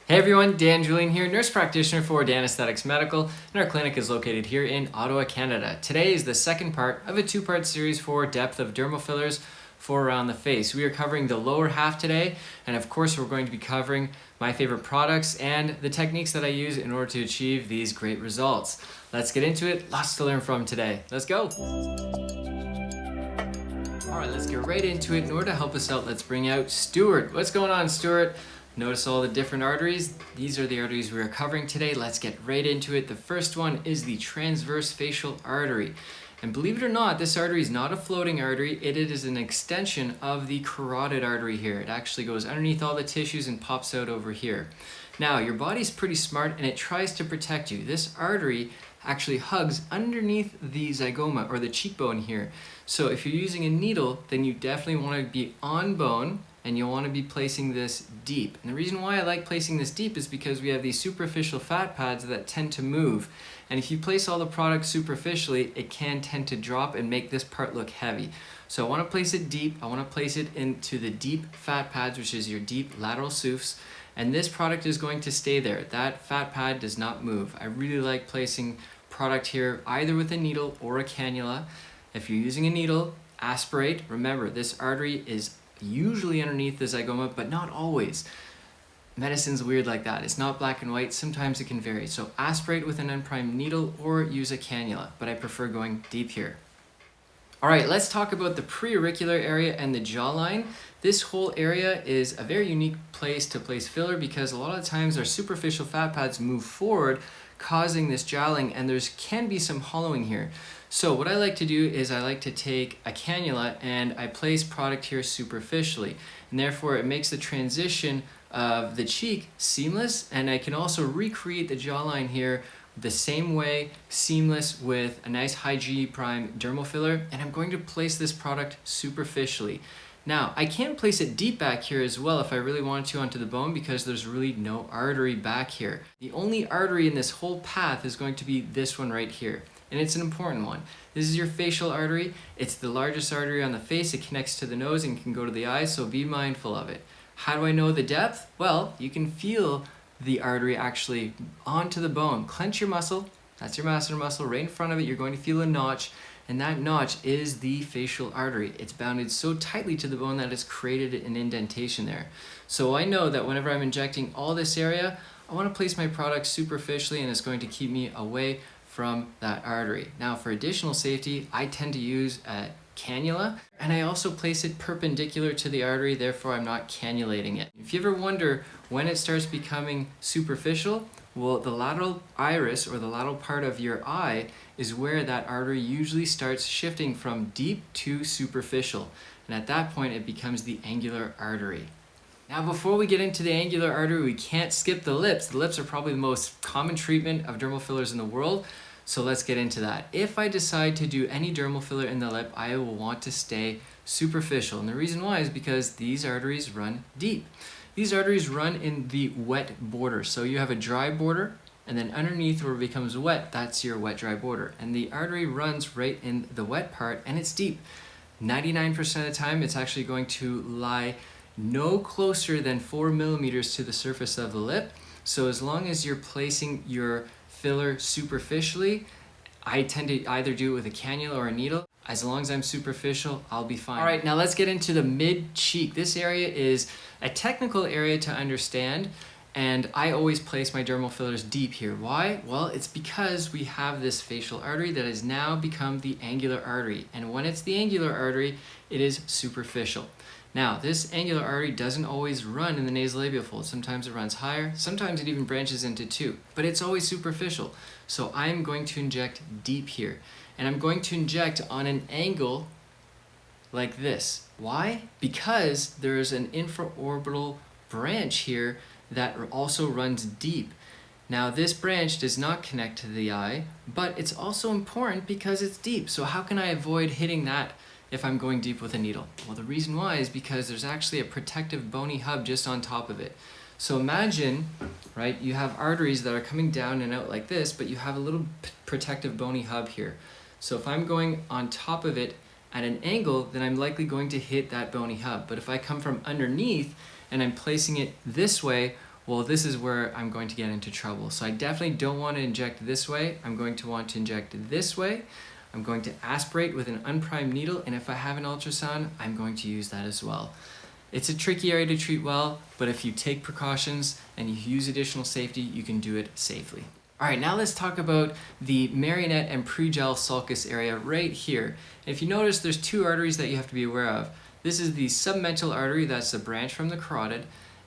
Hey everyone, Julien here, nurse practitioner for Danesthetics Medical, and our clinic is located here in Ottawa, Canada. Today is the second part of a two-part series for depth of dermal fillers for around the face. We are covering the lower half today, and of course we're going to be covering my favorite products and the techniques that I use in order to achieve these great results. Let's get into it, lots to learn from today. Let's go! Alright, let's get right into it. In order to help us out, let's bring out Stuart. What's going on, Stuart? Notice all the different arteries. These are the arteries we are covering today. Let's get right into it. The first one is the transverse facial artery. And believe it or not, this artery is not a floating artery. It is an extension of the carotid artery here. It actually goes underneath all the tissues and pops out over here. Now, your body's pretty smart and it tries to protect you. This artery actually hugs underneath the zygoma or the cheekbone here. So if you're using a needle, then you definitely want to be on bone and you'll want to be placing this deep. And the reason why I like placing this deep is because we have these superficial fat pads that tend to move. And if you place all the product superficially, it can tend to drop and make this part look heavy. So I want to place it deep. I want to place it into the deep fat pads, which is your deep lateral SUFs. And this product is going to stay there. That fat pad does not move. I really like placing product here either with a needle or a cannula. If you're using a needle, aspirate. Remember, this artery is usually underneath the zygoma, but not always. Medicine's weird like that. It's not black and white. Sometimes it can vary. So aspirate with an unprimed needle or use a cannula, but I prefer going deep here. All right, let's talk about the preauricular area and the jawline. This whole area is a very unique place to place filler because a lot of times our superficial fat pads move forward, causing this jowling, and there can be some hollowing here. So what I like to do is I like to take a cannula and I place product here superficially, and therefore it makes the transition of the cheek seamless, and I can also recreate the jawline here the same way, seamless, with a nice high G prime dermal filler, and I'm going to place this product superficially. Now, I can place it deep back here as well if I really wanted to onto the bone because there's really no artery back here. The only artery in this whole path is going to be this one right here. And it's an important one. This is your facial artery. It's the largest artery on the face. It connects to the nose and can go to the eyes, so be mindful of it. How do I know the depth? Well, you can feel the artery actually onto the bone. Clench your muscle. That's your masseter muscle. Right in front of it, you're going to feel a notch, and that notch is the facial artery. It's bounded so tightly to the bone that it's created an indentation there. So I know that whenever I'm injecting all this area, I want to place my product superficially, and it's going to keep me away from that artery. Now, for additional safety, I tend to use a cannula, and I also place it perpendicular to the artery, therefore I'm not cannulating it. If you ever wonder when it starts becoming superficial, well, the lateral iris, or the lateral part of your eye, is where that artery usually starts shifting from deep to superficial, and at that point it becomes the angular artery. Now, before we get into the angular artery, we can't skip the lips. The lips are probably the most common treatment of dermal fillers in the world, so let's get into that. If I decide to do any dermal filler in the lip, I will want to stay superficial, and the reason why is because these arteries run deep. These arteries run in the wet border, so you have a dry border, and then underneath where it becomes wet, that's your wet-dry border, and the artery runs right in the wet part, and it's deep. 99% of the time, it's actually going to lie no closer than 4 millimeters to the surface of the lip. So as long as you're placing your filler superficially, I tend to either do it with a cannula or a needle. As long as I'm superficial, I'll be fine. All right, now let's get into the mid-cheek. This area is a technical area to understand, and I always place my dermal fillers deep here. Why? Well, it's because we have this facial artery that has now become the angular artery, and when it's the angular artery, it is superficial. Now, this angular artery doesn't always run in the nasolabial fold. Sometimes it runs higher, sometimes it even branches into two, but it's always superficial. So I'm going to inject deep here, and I'm going to inject on an angle like this. Why? Because there's an infraorbital branch here that also runs deep. Now, this branch does not connect to the eye, but it's also important because it's deep. So how can I avoid hitting that if I'm going deep with a needle? Well, the reason why is because there's actually a protective bony hub just on top of it. So imagine, right, you have arteries that are coming down and out like this, but you have a little protective bony hub here. So if I'm going on top of it at an angle, then I'm likely going to hit that bony hub. But if I come from underneath and I'm placing it this way, well, this is where I'm going to get into trouble. So I definitely don't want to inject this way. I'm going to want to inject this way. I'm going to aspirate with an unprimed needle, and if I have an ultrasound, I'm going to use that as well. It's a tricky area to treat well, but if you take precautions and you use additional safety, you can do it safely. All right, now let's talk about the MarinettePregel sulcus area right here. If you notice, there's two arteries that you have to be aware of. This is the submental artery, that's the branch from the carotid,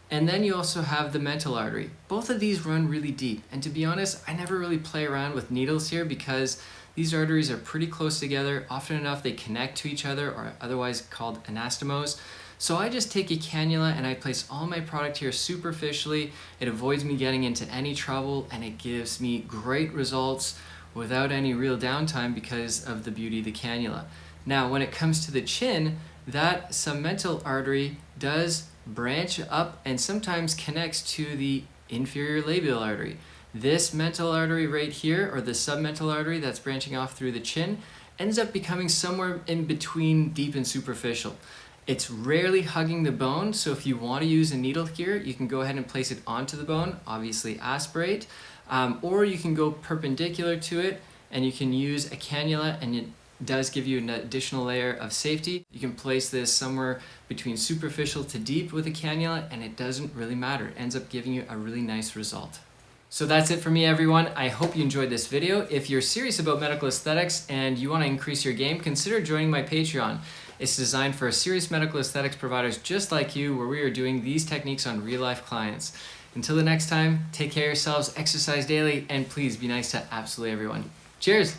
and then you also have the mental artery. Both of these run really deep, and to be honest, I never really play around with needles here because these arteries are pretty close together. Often enough, they connect to each other, or otherwise called anastomos. So I just take a cannula and I place all my product here superficially. It avoids me getting into any trouble, and it gives me great results without any real downtime because of the beauty of the cannula. Now, when it comes to the chin, that submental artery does branch up and sometimes connects to the inferior labial artery. This mental artery right here, or the submental artery that's branching off through the chin, ends up becoming somewhere in between deep and superficial. It's rarely hugging the bone, so if you want to use a needle here, you can go ahead and place it onto the bone, obviously aspirate, or you can go perpendicular to it and you can use a cannula, and it does give you an additional layer of safety. You can place this somewhere between superficial to deep with a cannula, and it doesn't really matter. It ends up giving you a really nice result. So that's it for me, everyone. I hope you enjoyed this video. If you're serious about medical aesthetics and you want to increase your game, consider joining my Patreon. It's designed for serious medical aesthetics providers just like you, where we are doing these techniques on real-life clients. Until the next time, take care of yourselves, exercise daily, and please be nice to absolutely everyone. Cheers!